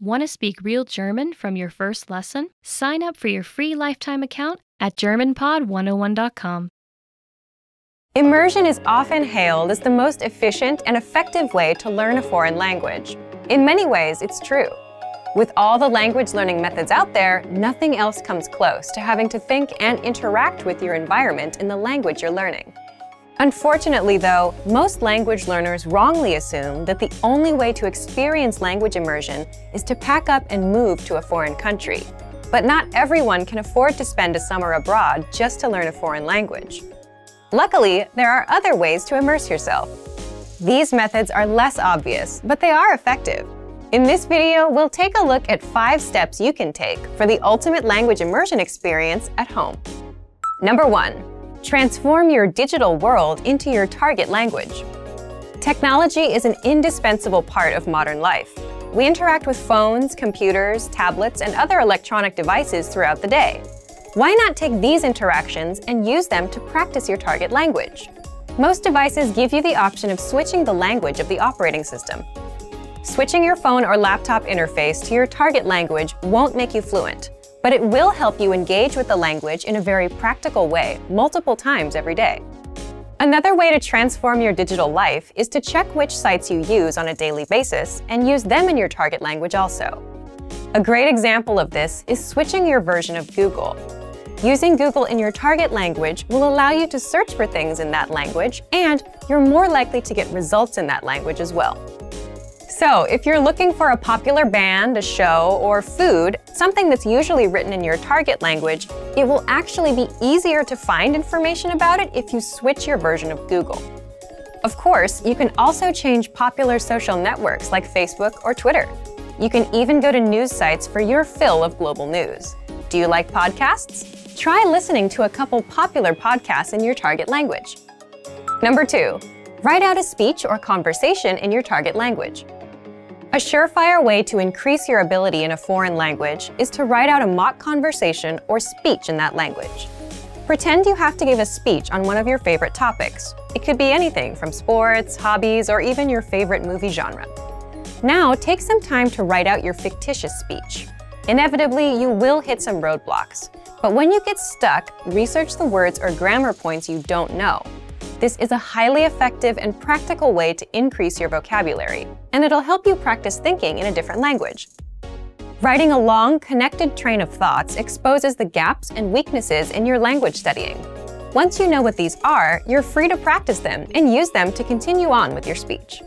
Want to speak real German from your first lesson? Sign up for your free lifetime account at GermanPod101.com. Immersion is often hailed as the most efficient and effective way to learn a foreign language. In many ways, it's true. With all the language learning methods out there, nothing else comes close to having to think and interact with your environment in the language you're learning. Unfortunately, though, most language learners wrongly assume that the only way to experience language immersion is to pack up and move to a foreign country. But not everyone can afford to spend a summer abroad just to learn a foreign language. Luckily, there are other ways to immerse yourself. These methods are less obvious, but they are effective. In this video, we'll take a look at 5 steps you can take for the ultimate language immersion experience at home. Number 1. Transform your digital world into your target language. Technology is an indispensable part of modern life. We interact with phones, computers, tablets, and other electronic devices throughout the day. Why not take these interactions and use them to practice your target language? Most devices give you the option of switching the language of the operating system. Switching your phone or laptop interface to your target language won't make you fluent, but it will help you engage with the language in a very practical way multiple times every day. Another way to transform your digital life is to check which sites you use on a daily basis and use them in your target language also. A great example of this is switching your version of Google. Using Google in your target language will allow you to search for things in that language, and you're more likely to get results in that language as well. So, if you're looking for a popular band, a show, or food, something that's usually written in your target language, it will actually be easier to find information about it if you switch your version of Google. Of course, you can also change popular social networks like Facebook or Twitter. You can even go to news sites for your fill of global news. Do you like podcasts? Try listening to a couple popular podcasts in your target language. Number 2. Write out a speech or conversation in your target language. A surefire way to increase your ability in a foreign language is to write out a mock conversation or speech in that language. Pretend you have to give a speech on one of your favorite topics. It could be anything from sports, hobbies, or even your favorite movie genre. Now, take some time to write out your fictitious speech. Inevitably, you will hit some roadblocks. But when you get stuck, research the words or grammar points you don't know. This is a highly effective and practical way to increase your vocabulary, and it'll help you practice thinking in a different language. Writing a long, connected train of thoughts exposes the gaps and weaknesses in your language studying. Once you know what these are, you're free to practice them and use them to continue on with your speech.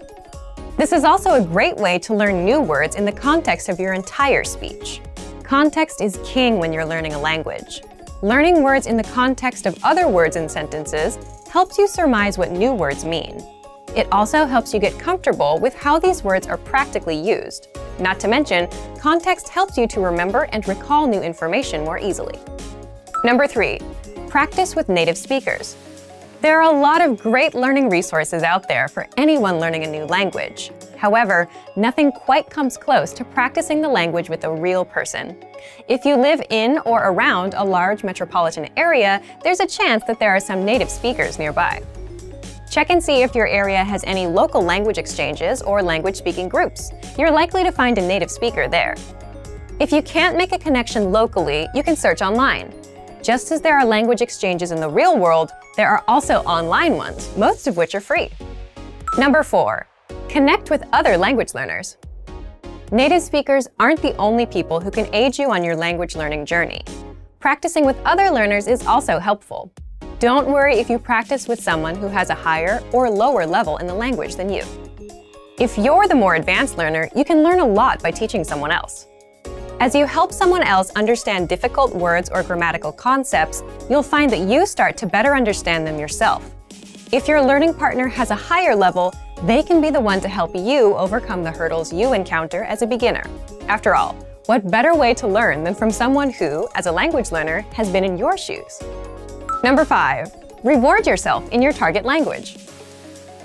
This is also a great way to learn new words in the context of your entire speech. Context is king when you're learning a language. Learning words in the context of other words and sentences helps you surmise what new words mean. It also helps you get comfortable with how these words are practically used. Not to mention, context helps you to remember and recall new information more easily. Number 3. Practice with native speakers. There are a lot of great learning resources out there for anyone learning a new language. However, nothing quite comes close to practicing the language with a real person. If you live in or around a large metropolitan area, there's a chance that there are some native speakers nearby. Check and see if your area has any local language exchanges or language-speaking groups. You're likely to find a native speaker there. If you can't make a connection locally, you can search online. Just as there are language exchanges in the real world, there are also online ones, most of which are free. Number 4. Connect with other language learners. Native speakers aren't the only people who can aid you on your language learning journey. Practicing with other learners is also helpful. Don't worry if you practice with someone who has a higher or lower level in the language than you. If you're the more advanced learner, you can learn a lot by teaching someone else. As you help someone else understand difficult words or grammatical concepts, you'll find that you start to better understand them yourself. If your learning partner has a higher level, they can be the one to help you overcome the hurdles you encounter as a beginner. After all, what better way to learn than from someone who, as a language learner, has been in your shoes? Number 5. Reward yourself in your target language.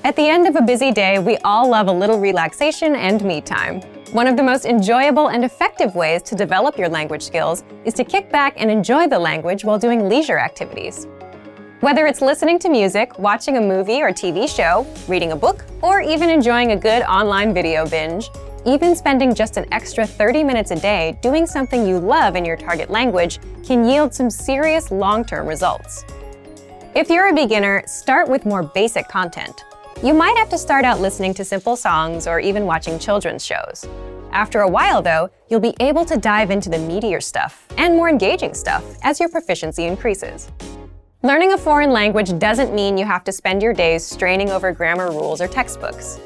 At the end of a busy day, we all love a little relaxation and me time. One of the most enjoyable and effective ways to develop your language skills is to kick back and enjoy the language while doing leisure activities. Whether it's listening to music, watching a movie or TV show, reading a book, or even enjoying a good online video binge, Even spending just an extra 30 minutes a day doing something you love in your target language can yield some serious long-term results. If you're a beginner, start with more basic content. You might have to start out listening to simple songs or even watching children's shows. After a while, though, you'll be able to dive into the meatier stuff and more engaging stuff as your proficiency increases. Learning a foreign language doesn't mean you have to spend your days straining over grammar rules or textbooks.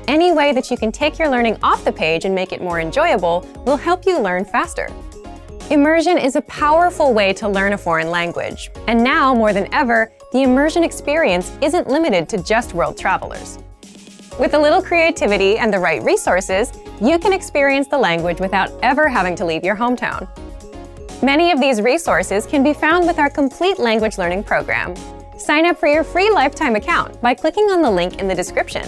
Any way that you can take your learning off the page and make it more enjoyable will help you learn faster. Immersion is a powerful way to learn a foreign language, and now more than ever, the immersion experience isn't limited to just world travelers. With a little creativity and the right resources, you can experience the language without ever having to leave your hometown. Many of these resources can be found with our complete language learning program. Sign up for your free lifetime account by clicking on the link in the description.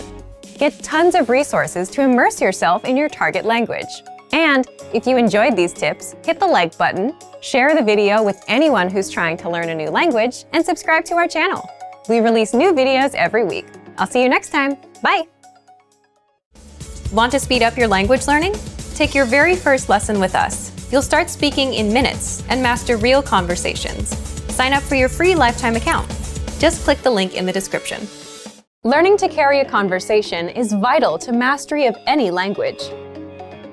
Get tons of resources to immerse yourself in your target language. And if you enjoyed these tips, hit the like button, share the video with anyone who's trying to learn a new language, and subscribe to our channel. We release new videos every week. I'll see you next time. Bye! Want to speed up your language learning? Take your very first lesson with us. You'll start speaking in minutes and master real conversations. Sign up for your free lifetime account. Just click the link in the description. Learning to carry a conversation is vital to mastery of any language.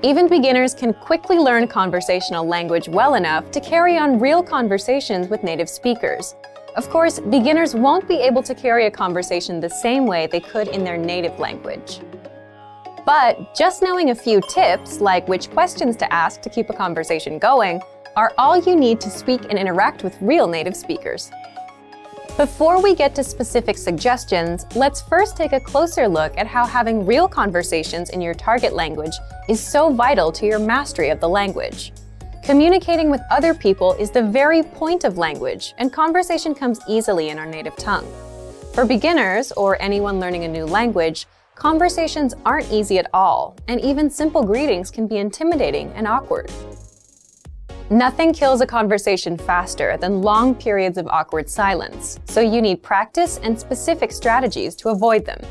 Even beginners can quickly learn conversational language well enough to carry on real conversations with native speakers. Of course, beginners won't be able to carry a conversation the same way they could in their native language. But just knowing a few tips, like which questions to ask to keep a conversation going, are all you need to speak and interact with real native speakers. Before we get to specific suggestions, let's first take a closer look at how having real conversations in your target language is so vital to your mastery of the language. Communicating with other people is the very point of language, and conversation comes easily in our native tongue. For beginners, or anyone learning a new language, conversations aren't easy at all, and even simple greetings can be intimidating and awkward. Nothing kills a conversation faster than long periods of awkward silence, so you need practice and specific strategies to avoid them.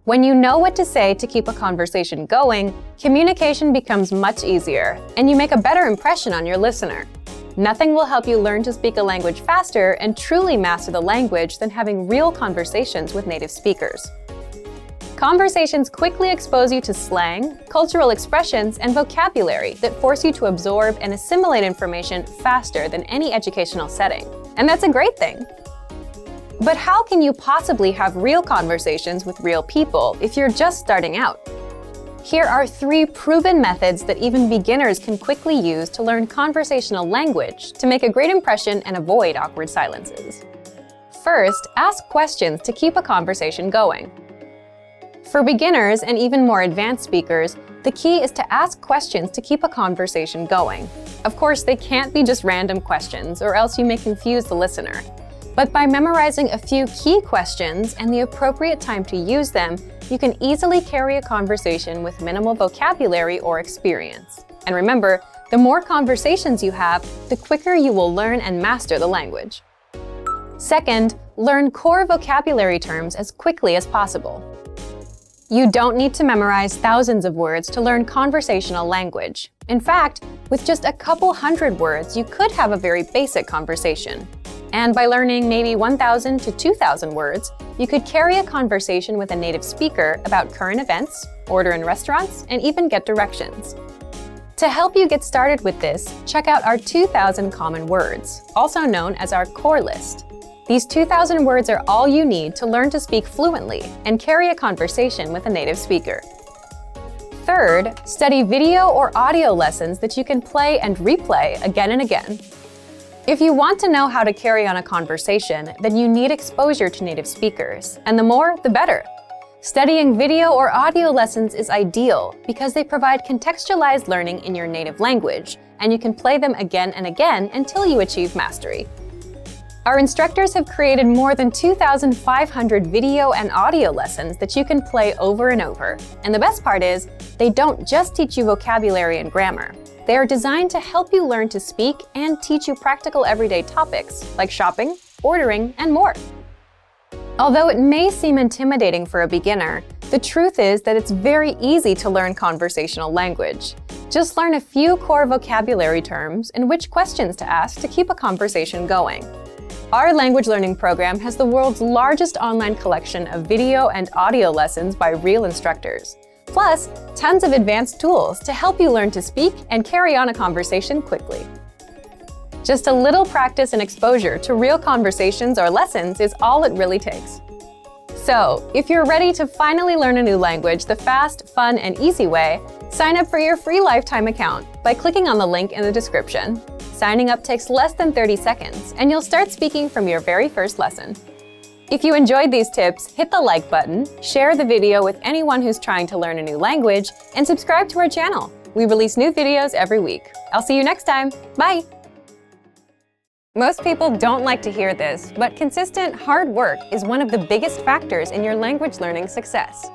When you know what to say to keep a conversation going, communication becomes much easier, and you make a better impression on your listener. Nothing will help you learn to speak a language faster and truly master the language than having real conversations with native speakers. Conversations quickly expose you to slang, cultural expressions, and vocabulary that force you to absorb and assimilate information faster than any educational setting. And that's a great thing. But how can you possibly have real conversations with real people if you're just starting out? Here are 3 proven methods that even beginners can quickly use to learn conversational language to make a great impression and avoid awkward silences. First, ask questions to keep a conversation going. For beginners and even more advanced speakers, the key is to ask questions to keep a conversation going. Of course, they can't be just random questions, or else you may confuse the listener. But by memorizing a few key questions and the appropriate time to use them, you can easily carry a conversation with minimal vocabulary or experience. And remember, the more conversations you have, the quicker you will learn and master the language. Second, learn core vocabulary terms as quickly as possible. You don't need to memorize thousands of words to learn conversational language. In fact, with just a couple hundred words, you could have a very basic conversation. And by learning maybe 1,000 to 2,000 words, you could carry a conversation with a native speaker about current events, order in restaurants, and even get directions. To help you get started with this, check out our 2,000 common words, also known as our core list. These 2,000 words are all you need to learn to speak fluently and carry a conversation with a native speaker. Third, study video or audio lessons that you can play and replay again and again. If you want to know how to carry on a conversation, then you need exposure to native speakers, and the more, the better. Studying video or audio lessons is ideal because they provide contextualized learning in your native language, and you can play them again and again until you achieve mastery. Our instructors have created more than 2,500 video and audio lessons that you can play over and over. And the best part is, they don't just teach you vocabulary and grammar. They are designed to help you learn to speak and teach you practical everyday topics like shopping, ordering, and more. Although it may seem intimidating for a beginner, The truth is that it's very easy to learn conversational language. Just learn a few core vocabulary terms and which questions to ask to keep a conversation going. Our language learning program has the world's largest online collection of video and audio lessons by real instructors, plus tons of advanced tools to help you learn to speak and carry on a conversation quickly. Just a little practice and exposure to real conversations or lessons is all it really takes. So, if you're ready to finally learn a new language the fast, fun, and easy way, sign up for your free lifetime account by clicking on the link in the description. Signing up takes less than 30 seconds, and you'll start speaking from your very first lesson. If you enjoyed these tips, hit the like button, share the video with anyone who's trying to learn a new language, and subscribe to our channel. We release new videos every week. I'll see you next time. Bye! Most people don't like to hear this, but consistent, hard work is one of the biggest factors in your language learning success.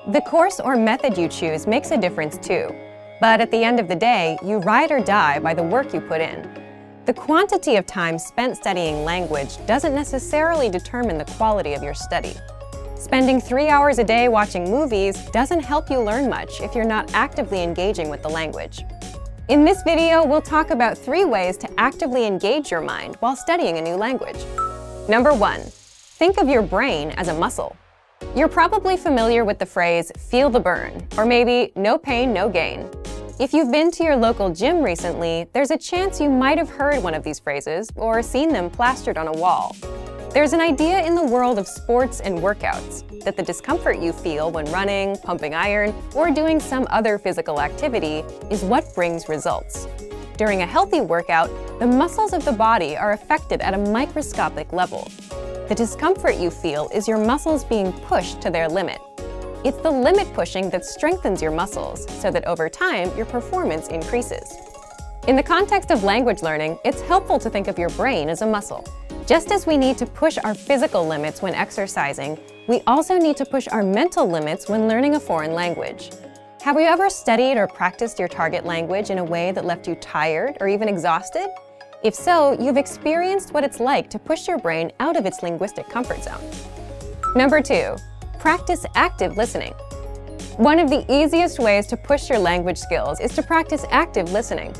The course or method you choose makes a difference too. But at the end of the day, you ride or die by the work you put in. The quantity of time spent studying language doesn't necessarily determine the quality of your study. Spending 3 hours a day watching movies doesn't help you learn much if you're not actively engaging with the language. In this video, we'll talk about 3 ways to actively engage your mind while studying a new language. Number 1. Think of your brain as a muscle. You're probably familiar with the phrase, "feel the burn," or maybe "no pain, no gain." If you've been to your local gym recently, there's a chance you might have heard one of these phrases or seen them plastered on a wall. There's an idea in the world of sports and workouts that the discomfort you feel when running, pumping iron, or doing some other physical activity is what brings results. During a healthy workout, the muscles of the body are affected at a microscopic level. The discomfort you feel is your muscles being pushed to their limit. It's the limit pushing that strengthens your muscles so that over time, your performance increases. In the context of language learning, it's helpful to think of your brain as a muscle. Just as we need to push our physical limits when exercising, we also need to push our mental limits when learning a foreign language. Have you ever studied or practiced your target language in a way that left you tired or even exhausted? If so, you've experienced what it's like to push your brain out of its linguistic comfort zone. Number 2. Practice active listening. One of the easiest ways to push your language skills is to practice active listening.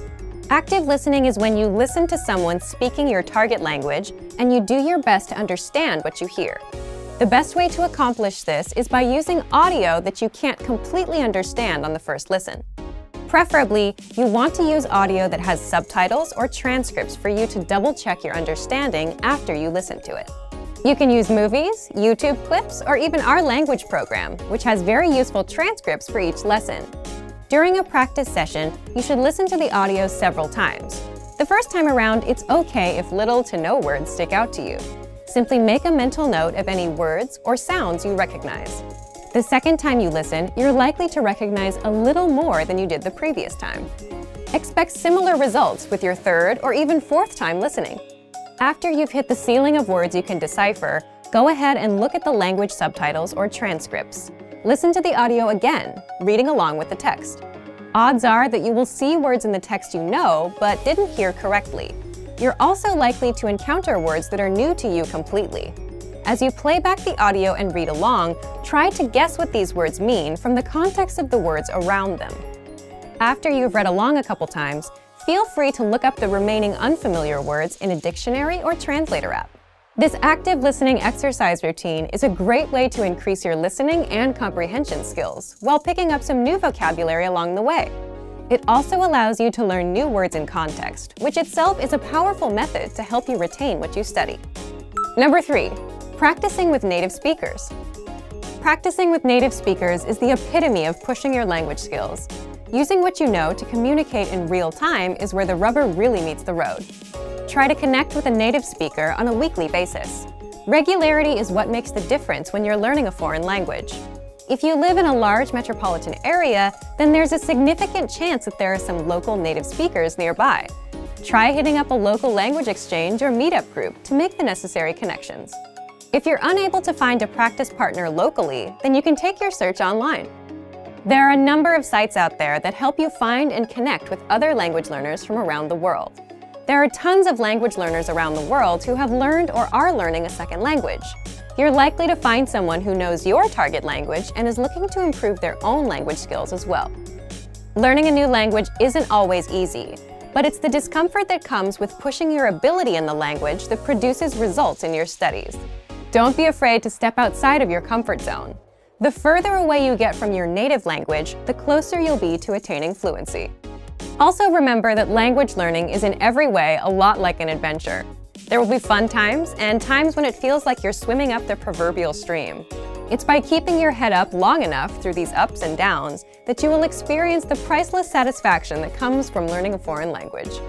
Active listening is when you listen to someone speaking your target language and you do your best to understand what you hear. The best way to accomplish this is by using audio that you can't completely understand on the first listen. Preferably, you want to use audio that has subtitles or transcripts for you to double-check your understanding after you listen to it. You can use movies, YouTube clips, or even our language program, which has very useful transcripts for each lesson. During a practice session, you should listen to the audio several times. The first time around, it's okay if little to no words stick out to you. Simply make a mental note of any words or sounds you recognize. The second time you listen, you're likely to recognize a little more than you did the previous time. Expect similar results with your third or even fourth time listening. After you've hit the ceiling of words you can decipher, go ahead and look at the language subtitles or transcripts. Listen to the audio again, reading along with the text. Odds are that you will see words in the text you know, but didn't hear correctly. You're also likely to encounter words that are new to you completely. As you play back the audio and read along, try to guess what these words mean from the context of the words around them. After you've read along a couple times, feel free to look up the remaining unfamiliar words in a dictionary or translator app. This active listening exercise routine is a great way to increase your listening and comprehension skills while picking up some new vocabulary along the way. It also allows you to learn new words in context, which itself is a powerful method to help you retain what you study. Number 3. Practicing with native speakers. Practicing with native speakers is the epitome of pushing your language skills. Using what you know to communicate in real time is where the rubber really meets the road. Try to connect with a native speaker on a weekly basis. Regularity is what makes the difference when you're learning a foreign language. If you live in a large metropolitan area, then there's a significant chance that there are some local native speakers nearby. Try hitting up a local language exchange or meetup group to make the necessary connections. If you're unable to find a practice partner locally, then you can take your search online. There are a number of sites out there that help you find and connect with other language learners from around the world. There are tons of language learners around the world who have learned or are learning a second language. you're likely to find someone who knows your target language and is looking to improve their own language skills as well. Learning a new language isn't always easy, but it's the discomfort that comes with pushing your ability in the language that produces results in your studies. Don't be afraid to step outside of your comfort zone. The further away you get from your native language, the closer you'll be to attaining fluency. Also remember that language learning is in every way a lot like an adventure. There will be fun times and times when it feels like you're swimming up the proverbial stream. It's by keeping your head up long enough through these ups and downs that you will experience the priceless satisfaction that comes from learning a foreign language.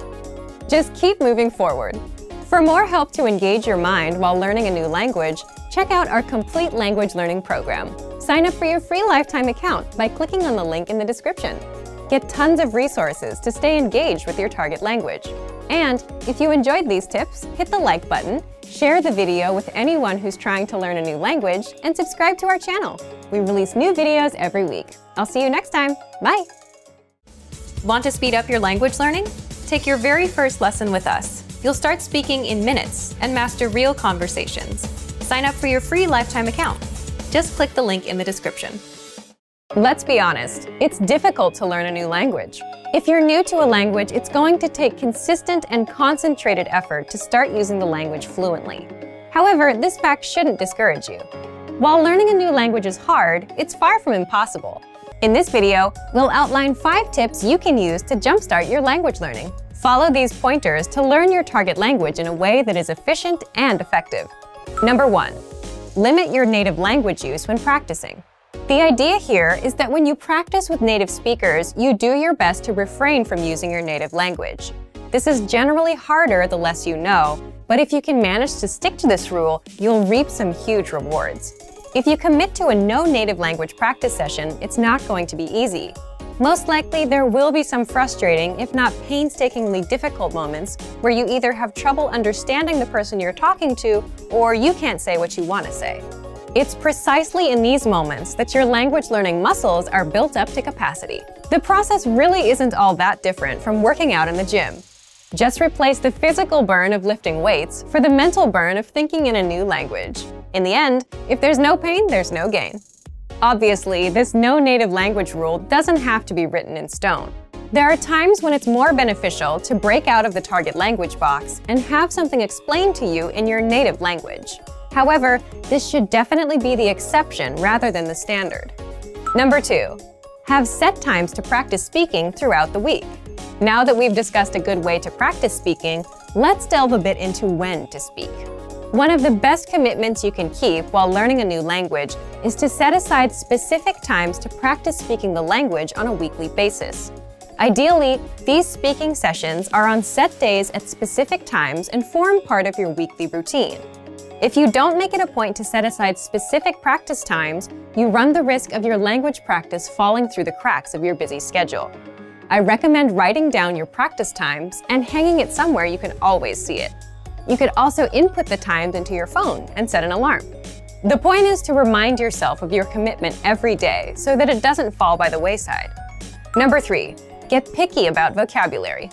Just keep moving forward. For more help to engage your mind while learning a new language, check out our complete language learning program. Sign up for your free lifetime account by clicking on the link in the description. Get tons of resources to stay engaged with your target language. And if you enjoyed these tips, hit the like button, share the video with anyone who's trying to learn a new language, and subscribe to our channel. We release new videos every week. I'll see you next time. Bye! Want to speed up your language learning? Take your very first lesson with us. You'll start speaking in minutes and master real conversations. Sign up for your free lifetime account. Just click the link in the description. Let's be honest, it's difficult to learn a new language. If you're new to a language, it's going to take consistent and concentrated effort to start using the language fluently. However, this fact shouldn't discourage you. While learning a new language is hard, it's far from impossible. In this video, we'll outline 5 tips you can use to jumpstart your language learning. Follow these pointers to learn your target language in a way that is efficient and effective. Number 1. Limit your native language use when practicing. The idea here is that when you practice with native speakers, you do your best to refrain from using your native language. This is generally harder the less you know, but if you can manage to stick to this rule, you'll reap some huge rewards. If you commit to a no native language practice session, it's not going to be easy. Most likely, there will be some frustrating, if not painstakingly difficult moments where you either have trouble understanding the person you're talking to or you can't say what you want to say. It's precisely in these moments that your language learning muscles are built up to capacity. The process really isn't all that different from working out in the gym. Just replace the physical burn of lifting weights for the mental burn of thinking in a new language. In the end, if there's no pain, there's no gain. Obviously, this no native language rule doesn't have to be written in stone. There are times when it's more beneficial to break out of the target language box and have something explained to you in your native language. However, this should definitely be the exception rather than the standard. Number 2. Have set times to practice speaking throughout the week. Now that we've discussed a good way to practice speaking, let's delve a bit into when to speak. One of the best commitments you can keep while learning a new language is to set aside specific times to practice speaking the language on a weekly basis. Ideally, these speaking sessions are on set days at specific times and form part of your weekly routine. If you don't make it a point to set aside specific practice times, you run the risk of your language practice falling through the cracks of your busy schedule. I recommend writing down your practice times and hanging it somewhere you can always see it. You could also input the times into your phone and set an alarm. The point is to remind yourself of your commitment every day so that it doesn't fall by the wayside. Number 3. Get picky about vocabulary.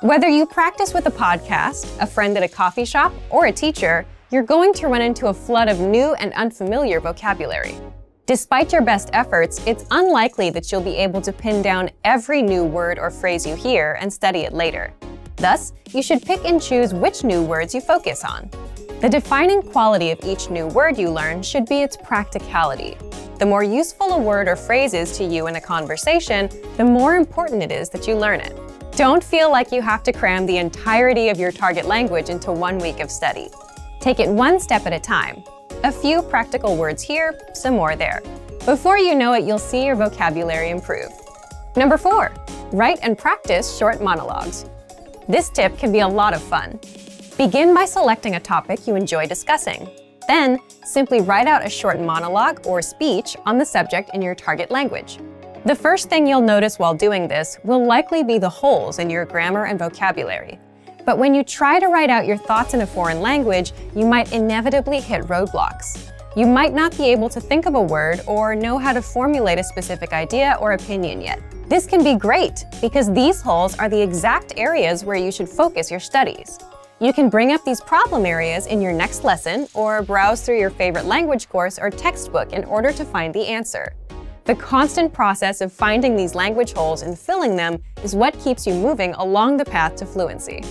Whether you practice with a podcast, a friend at a coffee shop, or a teacher, you're going to run into a flood of new and unfamiliar vocabulary. Despite your best efforts, it's unlikely that you'll be able to pin down every new word or phrase you hear and study it later. Thus, you should pick and choose which new words you focus on. The defining quality of each new word you learn should be its practicality. The more useful a word or phrase is to you in a conversation, the more important it is that you learn it. Don't feel like you have to cram the entirety of your target language into 1 week of study. Take it one step at a time. A few practical words here, some more there. Before you know it, you'll see your vocabulary improve. Number 4. Write and practice short monologues. This tip can be a lot of fun. Begin by selecting a topic you enjoy discussing. Then, simply write out a short monologue or speech on the subject in your target language. The first thing you'll notice while doing this will likely be the holes in your grammar and vocabulary. But when you try to write out your thoughts in a foreign language, you might inevitably hit roadblocks. You might not be able to think of a word or know how to formulate a specific idea or opinion yet. This can be great because these holes are the exact areas where you should focus your studies. You can bring up these problem areas in your next lesson or browse through your favorite language course or textbook in order to find the answer. The constant process of finding these language holes and filling them is what keeps you moving along the path to fluency.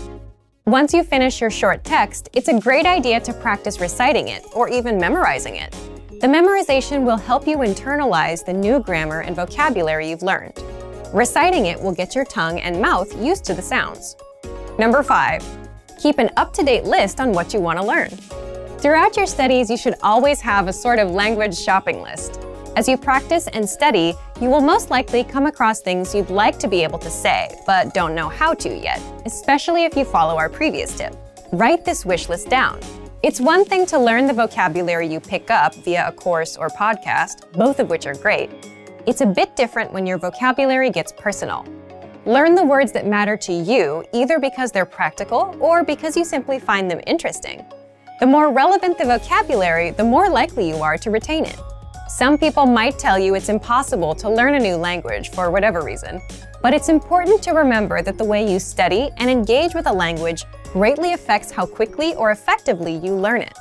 Once you finish your short text, it's a great idea to practice reciting it or even memorizing it. The memorization will help you internalize the new grammar and vocabulary you've learned. Reciting it will get your tongue and mouth used to the sounds. Number 5. Keep an up-to-date list on what you want to learn. Throughout your studies, you should always have a sort of language shopping list. As you practice and study, you will most likely come across things you'd like to be able to say, but don't know how to yet, especially if you follow our previous tip. Write this wish list down. It's one thing to learn the vocabulary you pick up via a course or podcast, both of which are great. It's a bit different when your vocabulary gets personal. Learn the words that matter to you, either because they're practical or because you simply find them interesting. The more relevant the vocabulary, the more likely you are to retain it. Some people might tell you it's impossible to learn a new language for whatever reason, but it's important to remember that the way you study and engage with a language greatly affects how quickly or effectively you learn it.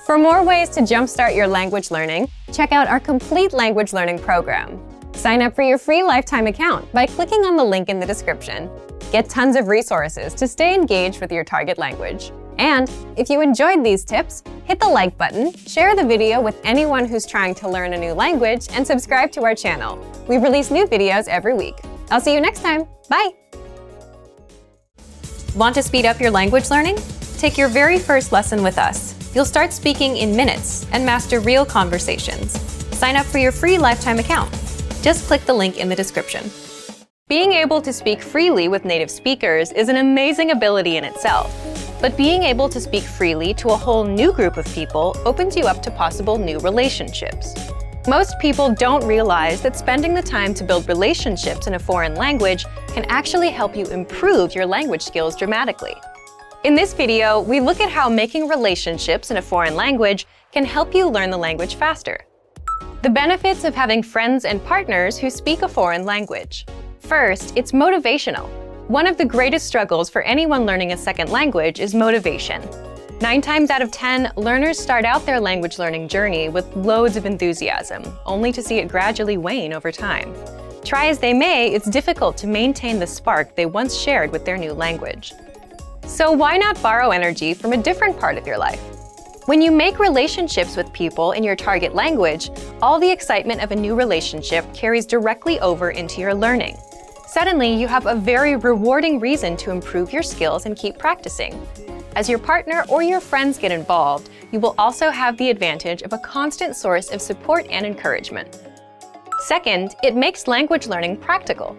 For more ways to jumpstart your language learning, check out our complete language learning program. Sign up for your free lifetime account by clicking on the link in the description. Get tons of resources to stay engaged with your target language. And if you enjoyed these tips, hit the like button, share the video with anyone who's trying to learn a new language, and subscribe to our channel. We release new videos every week. I'll see you next time. Bye! Want to speed up your language learning? Take your very first lesson with us. You'll start speaking in minutes and master real conversations. Sign up for your free lifetime account. Just click the link in the description. Being able to speak freely with native speakers is an amazing ability in itself. But being able to speak freely to a whole new group of people opens you up to possible new relationships. Most people don't realize that spending the time to build relationships in a foreign language can actually help you improve your language skills dramatically. In this video, we look at how making relationships in a foreign language can help you learn the language faster. The benefits of having friends and partners who speak a foreign language. First, it's motivational. One of the greatest struggles for anyone learning a second language is motivation. 9 times out of 10, learners start out their language learning journey with loads of enthusiasm, only to see it gradually wane over time. Try as they may, it's difficult to maintain the spark they once shared with their new language. So why not borrow energy from a different part of your life? When you make relationships with people in your target language, all the excitement of a new relationship carries directly over into your learning. Suddenly, you have a very rewarding reason to improve your skills and keep practicing. As your partner or your friends get involved, you will also have the advantage of a constant source of support and encouragement. Second, it makes language learning practical.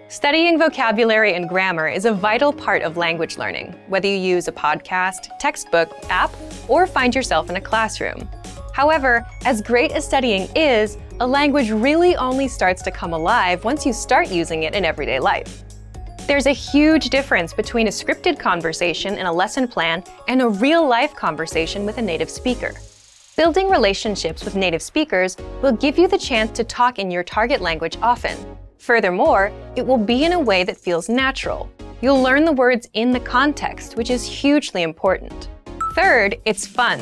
Studying vocabulary and grammar is a vital part of language learning, whether you use a podcast, textbook, app, or find yourself in a classroom. However, as great as studying is, a language really only starts to come alive once you start using it in everyday life. There's a huge difference between a scripted conversation in a lesson plan and a real-life conversation with a native speaker. Building relationships with native speakers will give you the chance to talk in your target language often. Furthermore, it will be in a way that feels natural. You'll learn the words in the context, which is hugely important. Third, it's fun.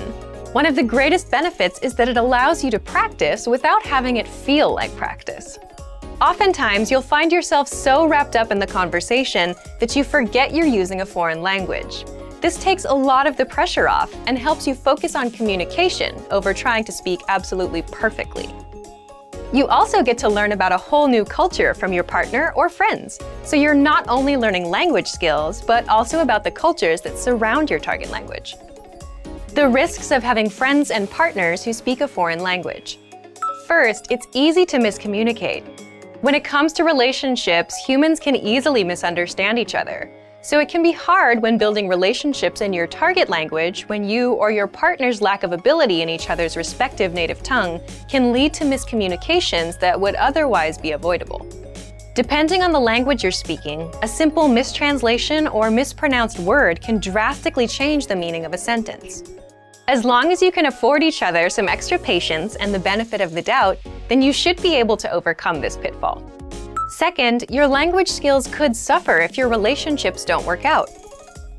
One of the greatest benefits is that it allows you to practice without having it feel like practice. Oftentimes, you'll find yourself so wrapped up in the conversation that you forget you're using a foreign language. This takes a lot of the pressure off and helps you focus on communication over trying to speak absolutely perfectly. You also get to learn about a whole new culture from your partner or friends, so you're not only learning language skills, but also about the cultures that surround your target language. The risks of having friends and partners who speak a foreign language. First, it's easy to miscommunicate. When it comes to relationships, humans can easily misunderstand each other. So it can be hard when building relationships in your target language when you or your partner's lack of ability in each other's respective native tongue can lead to miscommunications that would otherwise be avoidable. Depending on the language you're speaking, a simple mistranslation or mispronounced word can drastically change the meaning of a sentence. As long as you can afford each other some extra patience and the benefit of the doubt, then you should be able to overcome this pitfall. Second, your language skills could suffer if your relationships don't work out.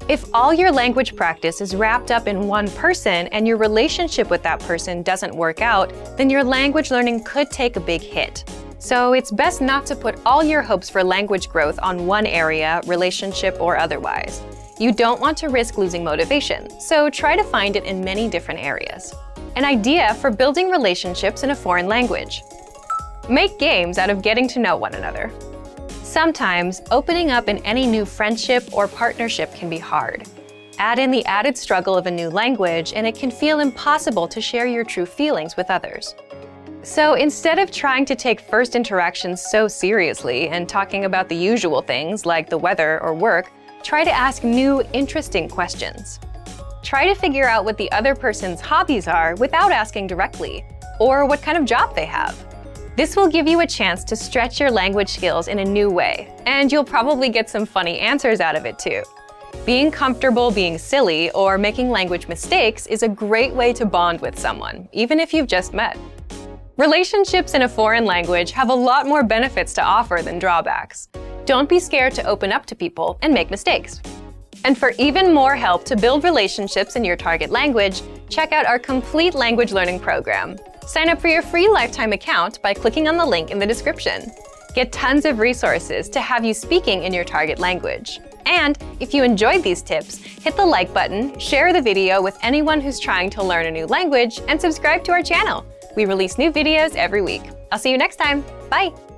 If all your language practice is wrapped up in one person and your relationship with that person doesn't work out, then your language learning could take a big hit. So it's best not to put all your hopes for language growth on one area, relationship or otherwise. You don't want to risk losing motivation, so try to find it in many different areas. An idea for building relationships in a foreign language. Make games out of getting to know one another. Sometimes, opening up in any new friendship or partnership can be hard. Add in the added struggle of a new language, and it can feel impossible to share your true feelings with others. So instead of trying to take first interactions so seriously and talking about the usual things like the weather or work, try to ask new, interesting questions. Try to figure out what the other person's hobbies are without asking directly, or what kind of job they have. This will give you a chance to stretch your language skills in a new way, and you'll probably get some funny answers out of it too. Being comfortable being silly or making language mistakes is a great way to bond with someone, even if you've just met. Relationships in a foreign language have a lot more benefits to offer than drawbacks. Don't be scared to open up to people and make mistakes. And for even more help to build relationships in your target language, check out our complete language learning program. Sign up for your free lifetime account by clicking on the link in the description. Get tons of resources to have you speaking in your target language. And if you enjoyed these tips, hit the like button, share the video with anyone who's trying to learn a new language, and subscribe to our channel. We release new videos every week. I'll see you next time. Bye!